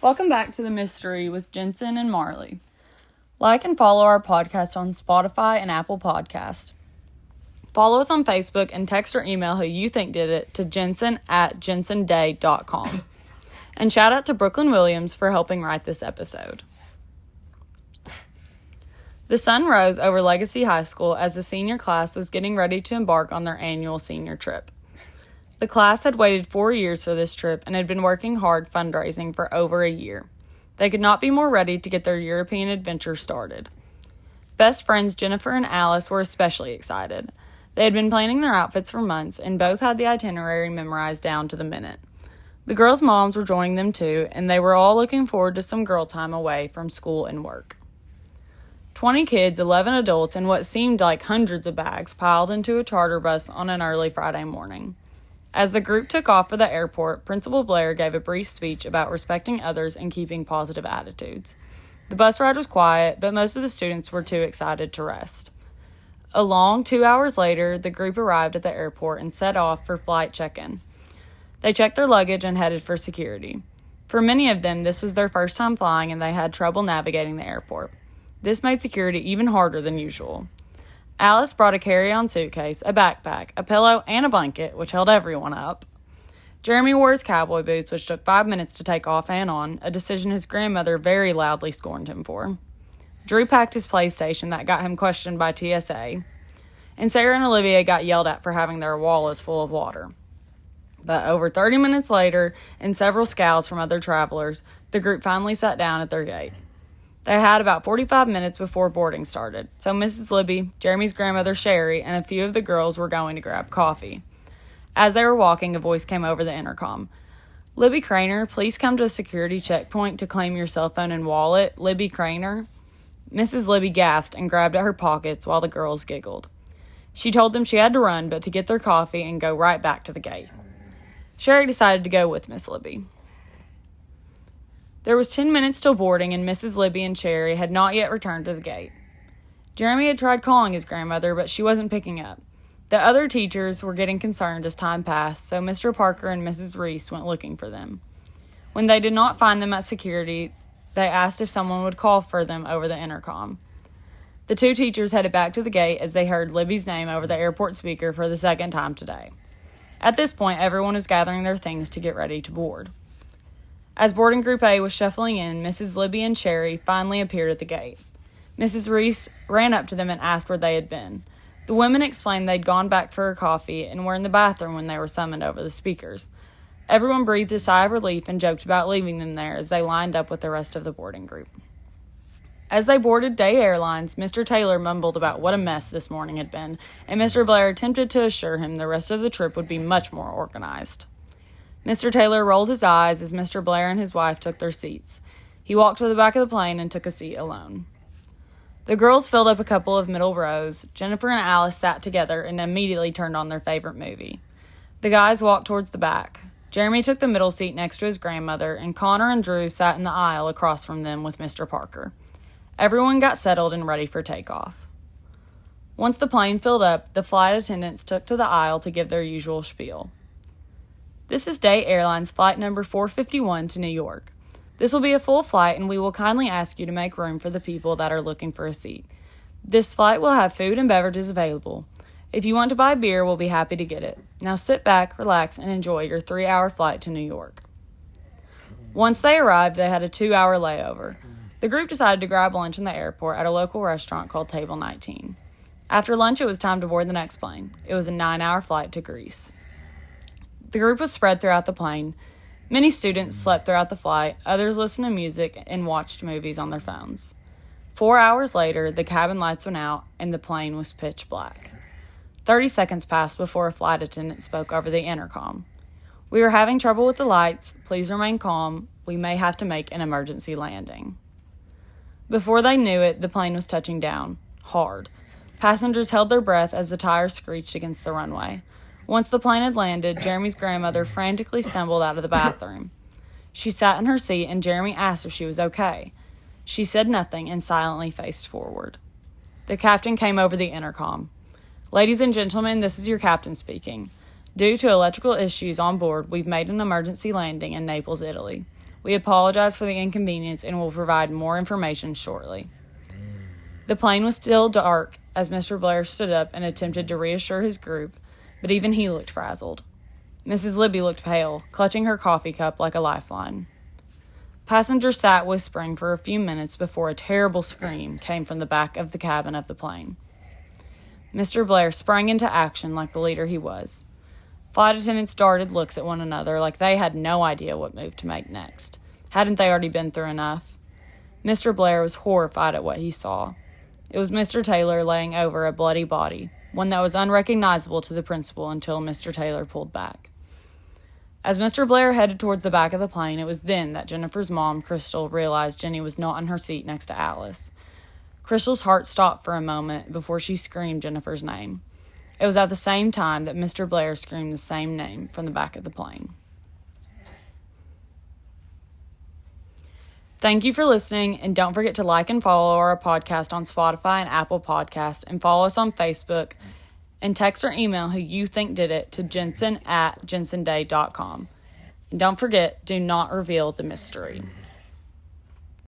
Welcome back to The Mystery with Jensen and Marley. Like and follow our podcast on Spotify and Apple Podcast. Follow us on Facebook and text or email who you think did it to jensen@jensenday.com. And shout out to Brooklyn Williams for helping write this episode. The sun rose over Legacy High School as the senior class was getting ready to embark on their annual senior trip. The class had waited 4 years for this trip and had been working hard fundraising for over a year. They could not be more ready to get their European adventure started. Best friends Jennifer and Alice were especially excited. They had been planning their outfits for months and both had the itinerary memorized down to the minute. The girls' moms were joining them too, and they were all looking forward to some girl time away from school and work. 20 kids, 11 adults, and what seemed like hundreds of bags piled into a charter bus on an early Friday morning. As the group took off for the airport, Principal Blair gave a brief speech about respecting others and keeping positive attitudes. The bus ride was quiet, but most of the students were too excited to rest. A long 2 hours later, the group arrived at the airport and set off for flight check-in. They checked their luggage and headed for security. For many of them, this was their first time flying and they had trouble navigating the airport. This made security even harder than usual. Alice brought a carry-on suitcase, a backpack, a pillow, and a blanket, which held everyone up. Jeremy wore his cowboy boots, which took 5 minutes to take off and on, a decision his grandmother very loudly scorned him for. Drew packed his PlayStation that got him questioned by TSA. And Sarah and Olivia got yelled at for having their wallet full of water. But over 30 minutes later, and several scowls from other travelers, the group finally sat down at their gate. They had about 45 minutes before boarding started, so Mrs. Libby, Jeremy's grandmother Sherry, and a few of the girls were going to grab coffee. As they were walking, a voice came over the intercom. "Libby Craner, please come to a security checkpoint to claim your cell phone and wallet. Libby Craner." Mrs. Libby gasped and grabbed at her pockets while the girls giggled. She told them she had to run, but to get their coffee and go right back to the gate. Sherry decided to go with Miss Libby. There was 10 minutes till boarding, and Mrs. Libby and Sherry had not yet returned to the gate. Jeremy had tried calling his grandmother, but she wasn't picking up. The other teachers were getting concerned as time passed, so Mr. Parker and Mrs. Reese went looking for them. When they did not find them at security, they asked if someone would call for them over the intercom. The two teachers headed back to the gate as they heard Libby's name over the airport speaker for the second time today. At this point, everyone was gathering their things to get ready to board. As boarding group A was shuffling in, Mrs. Libby and Sherry finally appeared at the gate. Mrs. Reese ran up to them and asked where they had been. The women explained they'd gone back for a coffee and were in the bathroom when they were summoned over the speakers. Everyone breathed a sigh of relief and joked about leaving them there as they lined up with the rest of the boarding group. As they boarded Day Airlines, Mr. Taylor mumbled about what a mess this morning had been, and Mr. Blair attempted to assure him the rest of the trip would be much more organized. Mr. Taylor rolled his eyes as Mr. Blair and his wife took their seats. He walked to the back of the plane and took a seat alone. The girls filled up a couple of middle rows. Jennifer and Alice sat together and immediately turned on their favorite movie. The guys walked towards the back. Jeremy took the middle seat next to his grandmother, and Connor and Drew sat in the aisle across from them with Mr. Parker. Everyone got settled and ready for takeoff. Once the plane filled up, the flight attendants took to the aisle to give their usual spiel. "This is Day Airlines flight number 451 to New York. This will be a full flight, and we will kindly ask you to make room for the people that are looking for a seat. This flight will have food and beverages available. If you want to buy beer, we'll be happy to get it. Now sit back, relax, and enjoy your 3-hour flight to New York." Once they arrived, they had a 2-hour layover. The group decided to grab lunch in the airport at a local restaurant called Table 19. After lunch, it was time to board the next plane. It was a 9-hour flight to Greece. The group was spread throughout the plane. Many students slept throughout the flight, others listened to music and watched movies on their phones. 4 hours later, the cabin lights went out and the plane was pitch black. 30 seconds passed before a flight attendant spoke over the intercom. "We are having trouble with the lights. Please remain calm. We may have to make an emergency landing." Before they knew it, the plane was touching down, hard. Passengers held their breath as the tires screeched against the runway. Once the plane had landed, Jeremy's grandmother frantically stumbled out of the bathroom. She sat in her seat and Jeremy asked if she was okay. She said nothing and silently faced forward. The captain came over the intercom. "Ladies and gentlemen, this is your captain speaking. Due to electrical issues on board, we've made an emergency landing in Naples, Italy. We apologize for the inconvenience and will provide more information shortly. The plane was still dark as Mr. Blair stood up and attempted to reassure his group, but even he looked frazzled. Mrs. Libby looked pale, clutching her coffee cup like a lifeline. Passengers sat whispering for a few minutes before a terrible scream came from the back of the cabin of the plane. Mr. Blair sprang into action like the leader he was. Flight attendants darted looks at one another like they had no idea what move to make next. Hadn't they already been through enough? Mr. Blair was horrified at what he saw. It was Mr. Taylor laying over a bloody body, one that was unrecognizable to the principal until Mr. Taylor pulled back. As Mr. Blair headed towards the back of the plane, it was then that Jennifer's mom, Crystal, realized Jenny was not in her seat next to Alice. Crystal's heart stopped for a moment before she screamed Jennifer's name. It was at the same time that Mr. Blair screamed the same name from the back of the plane. Thank you for listening, and don't forget to like and follow our podcast on Spotify and Apple Podcasts, and follow us on Facebook, and text or email who you think did it to jensen@jensenday.com. And don't forget, do not reveal the mystery.